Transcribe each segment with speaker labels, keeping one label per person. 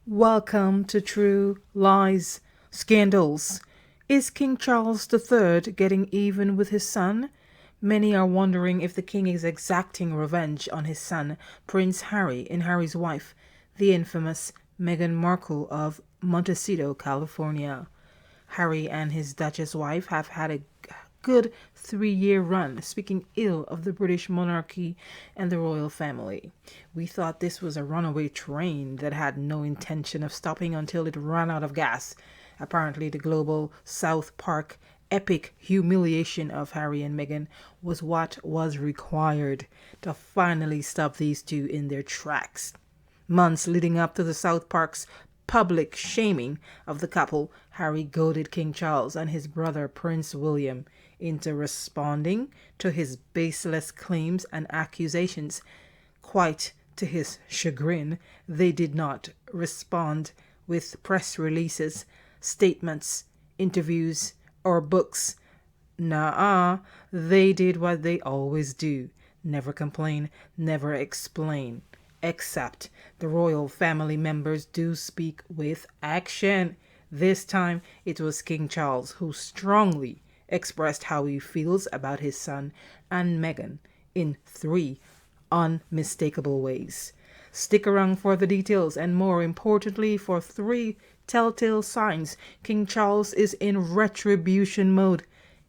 Speaker 1: Welcome to True Lies Scandals. Is King Charles III getting even with his son? Many are wondering if the king is exacting revenge on his son, Prince Harry, and Harry's wife, the infamous Meghan Markle of Montecito, California. Harry and his Duchess wife have had a good 3-year run speaking ill of the British monarchy and the royal family. We thought this was a runaway train that had no intention of stopping until it ran out of gas. Apparently, the global South Park epic humiliation of Harry and Meghan was what was required to finally stop these two in their tracks. Months leading up to the South Park's public shaming of the couple, Harry goaded King Charles and his brother Prince William into responding to his baseless claims and accusations. Quite to his chagrin, they did not respond with press releases, statements, interviews, or books. Nah, they did what they always do: never complain, never explain. Except the royal family members do speak with action. This time it was King Charles who strongly expressed how he feels about his son and Meghan in 3 unmistakable ways. Stick around for the details and, more importantly, for 3 telltale signs King Charles is in retribution mode.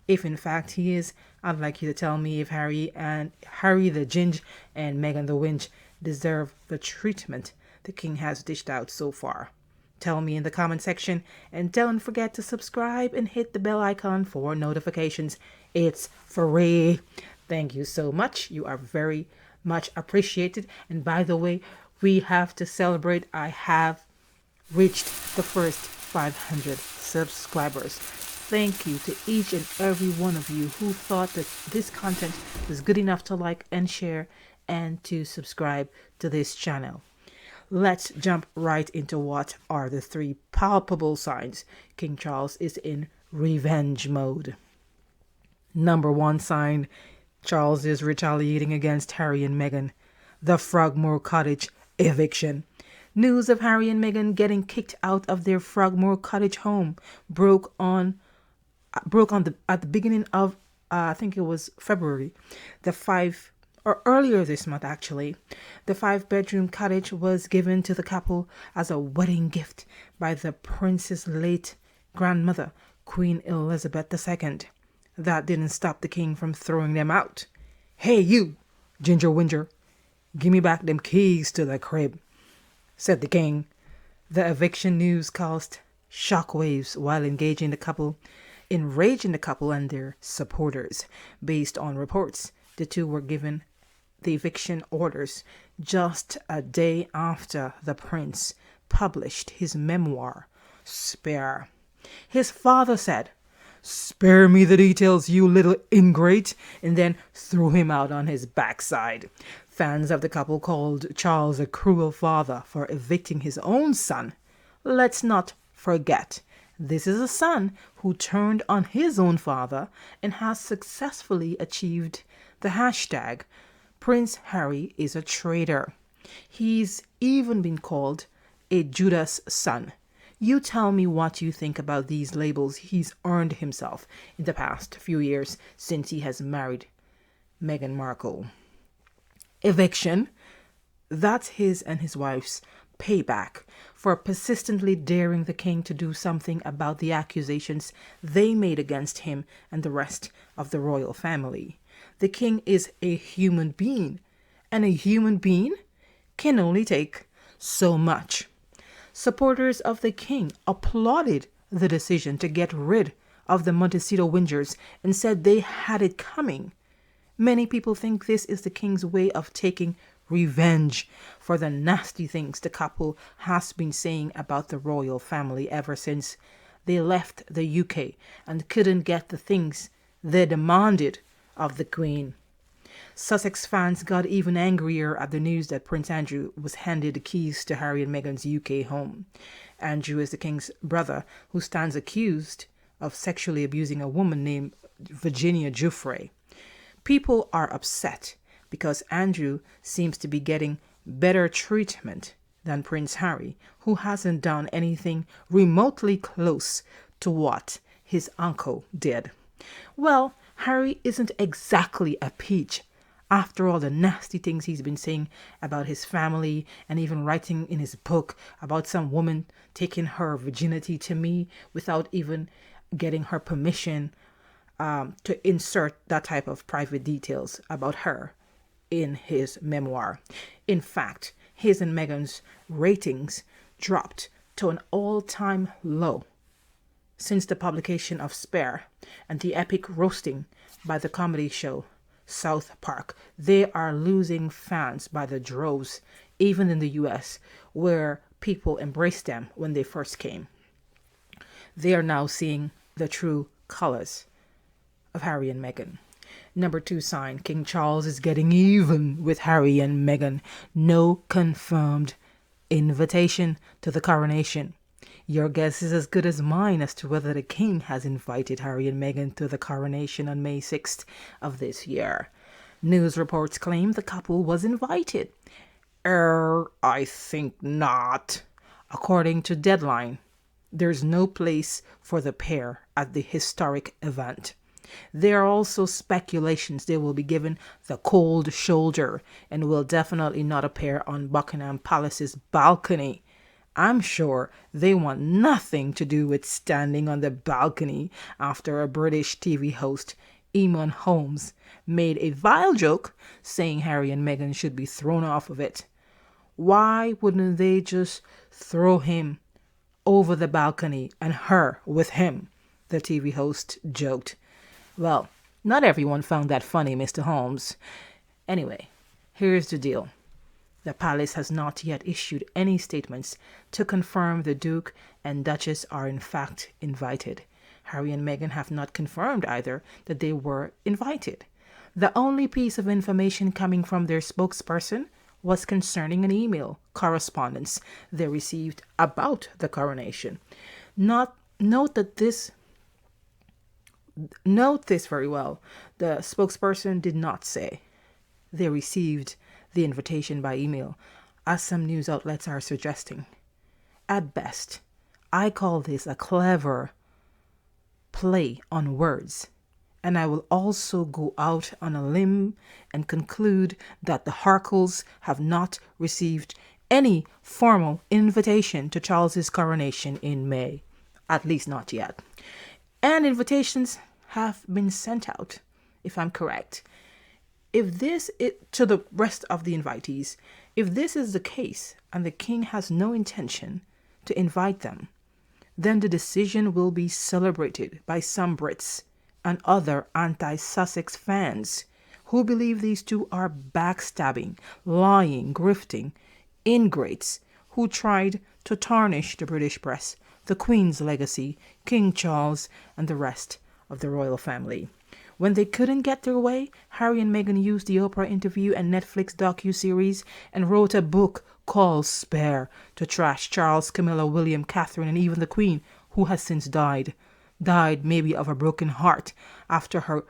Speaker 1: If in fact he is, I'd like you to tell me if Harry the Ginge and Meghan the Winch deserve the treatment the king has dished out so far. Tell me in the comment section, and don't forget to subscribe and hit the bell icon for notifications. It's free. Thank you so much. You are very much appreciated. And by the way, we have to celebrate. I have reached the first 500 subscribers. Thank you to each and every one of you who thought that this content was good enough to like and share and to subscribe to this channel. Let's jump right into what are the 3 palpable signs King Charles is in revenge mode. Number 1 sign: Charles is retaliating against Harry and Meghan. The Frogmore Cottage eviction. News of Harry and Meghan getting kicked out of their Frogmore Cottage home broke at the beginning of I think it was February. Earlier this month actually. The 5-bedroom cottage was given to the couple as a wedding gift by the prince's late grandmother, Queen Elizabeth II. That didn't stop the king from throwing them out. "Hey you, Ginger Winger, give me back them keys to the crib," said the king. The eviction news caused shockwaves while enraging the couple and their supporters. Based on reports, the two were given the eviction orders just a day after the prince published his memoir, Spare. His father said, "Spare me the details, you little ingrate," and then threw him out on his backside. Fans of the couple called Charles a cruel father for evicting his own son. Let's not forget, this is a son who turned on his own father and has successfully achieved the hashtag Prince Harry is a traitor. He's even been called a Judas son. You tell me what you think about these labels he's earned himself in the past few years since he has married Meghan Markle. Eviction. That's his and his wife's payback for persistently daring the king to do something about the accusations they made against him and the rest of the royal family. The king is a human being, and a human being can only take so much. Supporters of the king applauded the decision to get rid of the Montecito Wingers and said they had it coming. Many people think this is the king's way of taking revenge for the nasty things the couple has been saying about the royal family ever since they left the UK and couldn't get the things they demanded of the Queen. Sussex fans got even angrier at the news that Prince Andrew was handed the keys to Harry and Meghan's UK home. Andrew is the king's brother who stands accused of sexually abusing a woman named Virginia Giuffre. People are upset because Andrew seems to be getting better treatment than Prince Harry, who hasn't done anything remotely close to what his uncle did. Well, Harry isn't exactly a peach. After all the nasty things he's been saying about his family and even writing in his book about some woman taking her virginity to me without even getting her permission to insert that type of private details about her in his memoir. In fact, his and Meghan's ratings dropped to an all-time low since the publication of Spare and the epic roasting by the comedy show South Park. They are losing fans by the droves, even in the US, where people embraced them when they first came. They are now seeing the true colors of Harry and Meghan. Number 2 sign, King Charles is getting even with Harry and Meghan. No confirmed invitation to the coronation. Your guess is as good as mine as to whether the king has invited Harry and Meghan to the coronation on May 6th of this year. News reports claim the couple was invited. I think not. According to Deadline, there's no place for the pair at the historic event. There are also speculations they will be given the cold shoulder and will definitely not appear on Buckingham Palace's balcony. I'm sure they want nothing to do with standing on the balcony after a British TV host, Eamon Holmes, made a vile joke saying Harry and Meghan should be thrown off of it. Why wouldn't they just throw him over the balcony and her with him? The TV host joked. Well, not everyone found that funny, Mr. Holmes. Anyway, here's the deal. The palace has not yet issued any statements to confirm the Duke and Duchess are in fact invited. Harry and Meghan have not confirmed either that they were invited. The only piece of information coming from their spokesperson was concerning an email correspondence they received about the coronation. Note this very well. The spokesperson did not say they received the invitation by email, as some news outlets are suggesting. At best, I call this a clever play on words, and I will also go out on a limb and conclude that the Harkles have not received any formal invitation to Charles's coronation in May, at least not yet. And invitations have been sent out, if I'm correct. If this is to the rest of the invitees, if this is the case and the king has no intention to invite them, then the decision will be celebrated by some Brits and other anti-Sussex fans who believe these two are backstabbing, lying, grifting ingrates who tried to tarnish the British press, the Queen's legacy, King Charles, and the rest of the royal family. When they couldn't get their way, Harry and Meghan used the Oprah interview and Netflix docu-series and wrote a book called Spare to trash Charles, Camilla, William, Catherine, and even the Queen, who has since died. Died maybe of a broken heart after her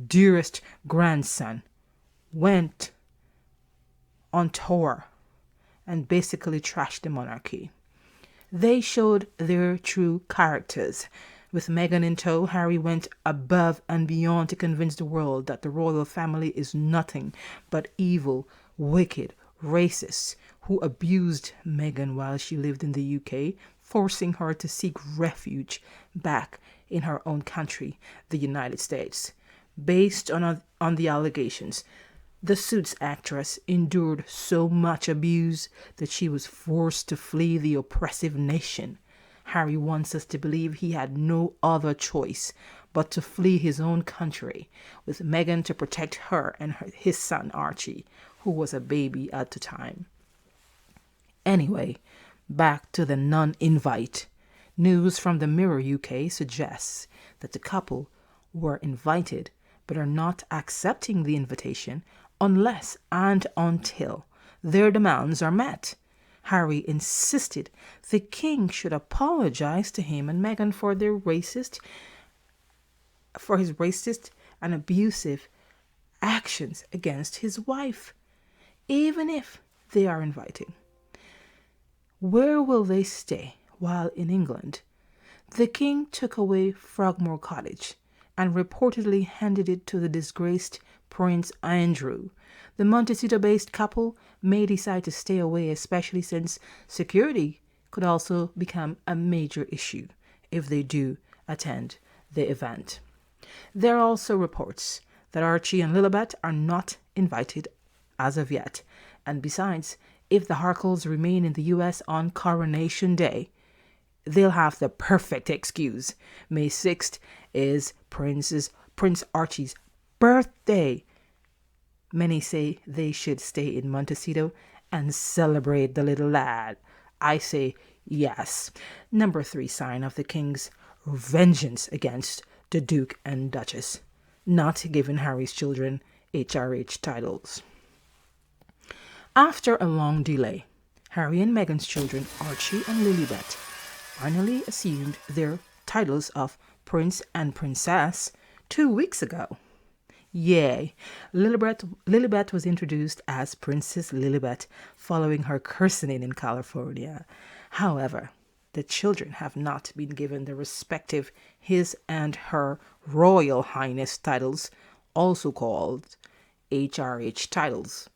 Speaker 1: dearest grandson went on tour and basically trashed the monarchy. They showed their true characters. With Meghan in tow, Harry went above and beyond to convince the world that the royal family is nothing but evil, wicked racists who abused Meghan while she lived in the UK, forcing her to seek refuge back in her own country, the United States. Based on the allegations, the Suits actress endured so much abuse that she was forced to flee the oppressive nation. Harry wants us to believe he had no other choice but to flee his own country, with Meghan to protect her and his son Archie, who was a baby at the time. Anyway, back to the non-invite. News from the Mirror UK suggests that the couple were invited but are not accepting the invitation unless and until their demands are met. Harry insisted the king should apologize to him and Meghan for his racist and abusive actions against his wife, even if they are inviting. Where will they stay while in England? The king took away Frogmore Cottage and reportedly handed it to the disgraced Prince Andrew. The Montecito-based couple may decide to stay away, especially since security could also become a major issue if they do attend the event. There are also reports that Archie and Lilibet are not invited as of yet. And besides, if the Harkles remain in the US on Coronation Day, they'll have the perfect excuse. May 6th is Prince Archie's birthday. Many say they should stay in Montecito and celebrate the little lad. I say yes. Number 3 sign of the king's vengeance against the Duke and Duchess: not giving Harry's children HRH titles. After a long delay, Harry and Meghan's children, Archie and Lilibet, finally assumed their titles of Prince and Princess 2 weeks ago. Yay! Lilibet was introduced as Princess Lilibet following her christening in California. However, the children have not been given the respective His and Her Royal Highness titles, also called HRH titles.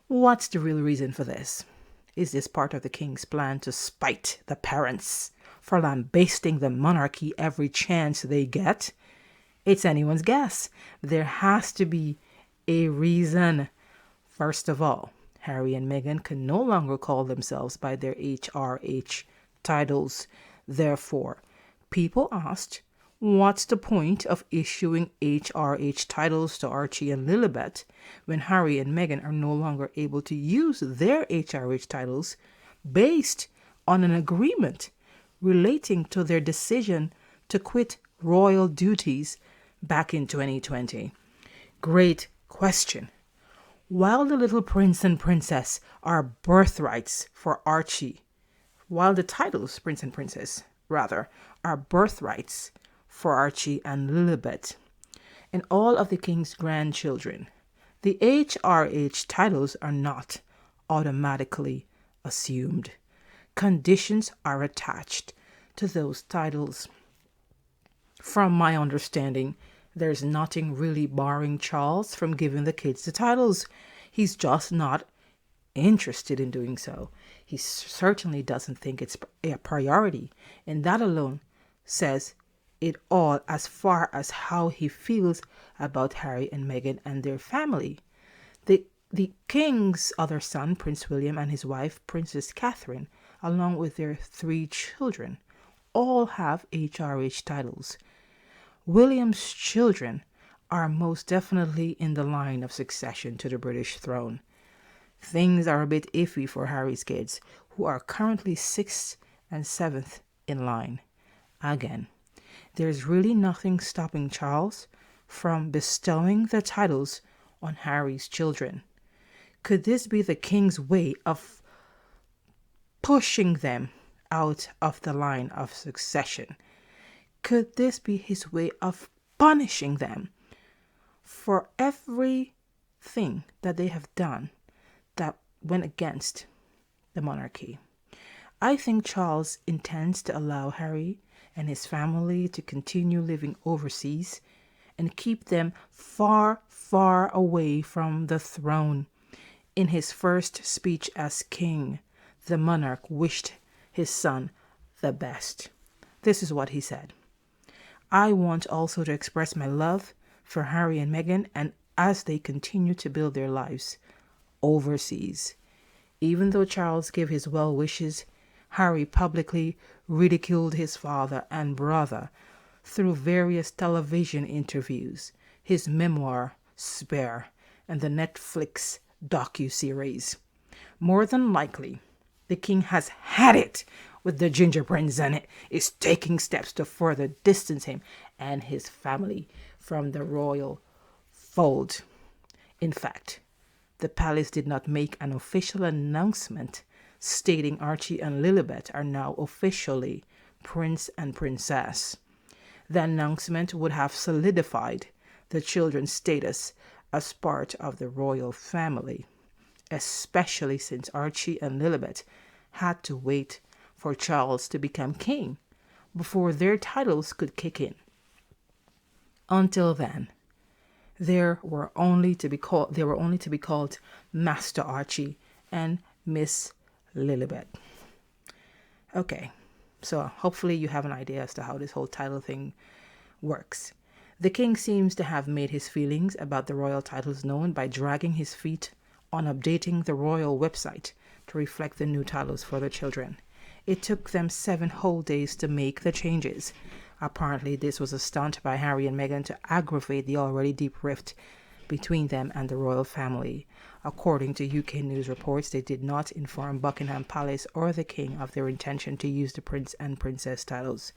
Speaker 1: What's the real reason for this? Is this part of the king's plan to spite the parents for lambasting the monarchy every chance they get? It's anyone's guess. There has to be a reason. First of all, Harry and Meghan can no longer call themselves by their HRH titles. Therefore, people asked, what's the point of issuing HRH titles to Archie and Lilibet when Harry and Meghan are no longer able to use their HRH titles based on an agreement relating to their decision to quit royal duties back in 2020? Great question. While the little prince and princess are birthrights for Archie, while the titles, prince and princess, rather, are birthrights for Archie and Lilibet and all of the king's grandchildren, the HRH titles are not automatically assumed. Conditions are attached to those titles. From my understanding, there's nothing really barring Charles from giving the kids the titles. He's just not interested in doing so. He certainly doesn't think it's a priority, and that alone says it all as far as how he feels about Harry and Meghan and their family. The king's other son, Prince William, and his wife, Princess Catherine, along with their 3 children, all have HRH titles. William's children are most definitely in the line of succession to the British throne. Things are a bit iffy for Harry's kids, who are currently 6th and 7th in line. Again, there's really nothing stopping Charles from bestowing the titles on Harry's children. Could this be the king's way of pushing them out of the line of succession? Could this be his way of punishing them for everything that they have done that went against the monarchy? I think Charles intends to allow Harry and his family to continue living overseas and keep them far, far away from the throne. In his first speech as king, the monarch wished his son the best. This is what he said: I want also to express my love for Harry and Meghan, and as they continue to build their lives overseas. Even though Charles gave his well wishes, Harry publicly ridiculed his father and brother through various television interviews, his memoir, Spare, and the Netflix docu-series. More than likely, the king has had it with the Ginger Prince and is taking steps to further distance him and his family from the royal fold. In fact, the palace did not make an official announcement stating Archie and Lilibet are now officially Prince and Princess. The announcement would have solidified the children's status as part of the royal family, especially since Archie and Lilibet had to wait for Charles to become king before their titles could kick in. Until then, they were only to be called Master Archie and Miss Lilibet. Okay, so hopefully you have an idea as to how this whole title thing works. The king seems to have made his feelings about the royal titles known by dragging his feet on updating the royal website to reflect the new titles for the children. It took them 7 whole days to make the changes. Apparently, this was a stunt by Harry and Meghan to aggravate the already deep rift between them and the royal family. According to UK news reports, they did not inform Buckingham Palace or the king of their intention to use the prince and princess titles.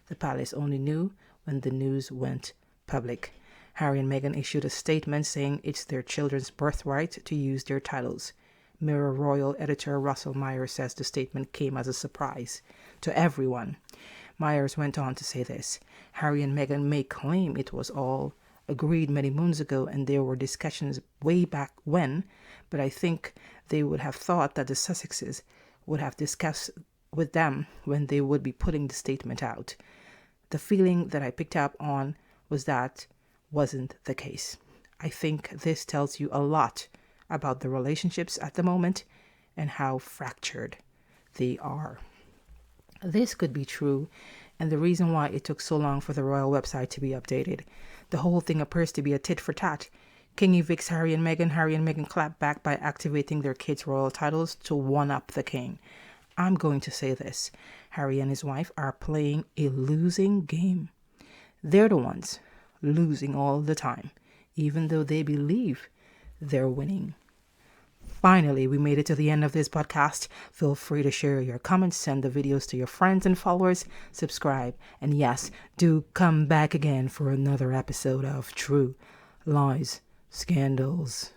Speaker 1: The palace only knew when the news went public. Harry and Meghan issued a statement saying it's their children's birthright to use their titles. Mirror Royal editor Russell Myers says the statement came as a surprise to everyone. Myers went on to say this: Harry and Meghan may claim it was all agreed many moons ago and there were discussions way back when, but I think they would have thought that the Sussexes would have discussed with them when they would be putting the statement out. The feeling that I picked up on was that wasn't the case. I think this tells you a lot about the relationships at the moment and how fractured they are. This could be true, and the reason why it took so long for the royal website to be updated. The whole thing appears to be a tit for tat. King evicts Harry and Meghan clap back by activating their kids' royal titles to one-up the king. I'm going to say this: Harry and his wife are playing a losing game. They're the ones losing all the time, even though they believe they're winning. Finally, we made it to the end of this podcast. Feel free to share your comments, send the videos to your friends and followers, subscribe, and yes, do come back again for another episode of True Lies Scandals.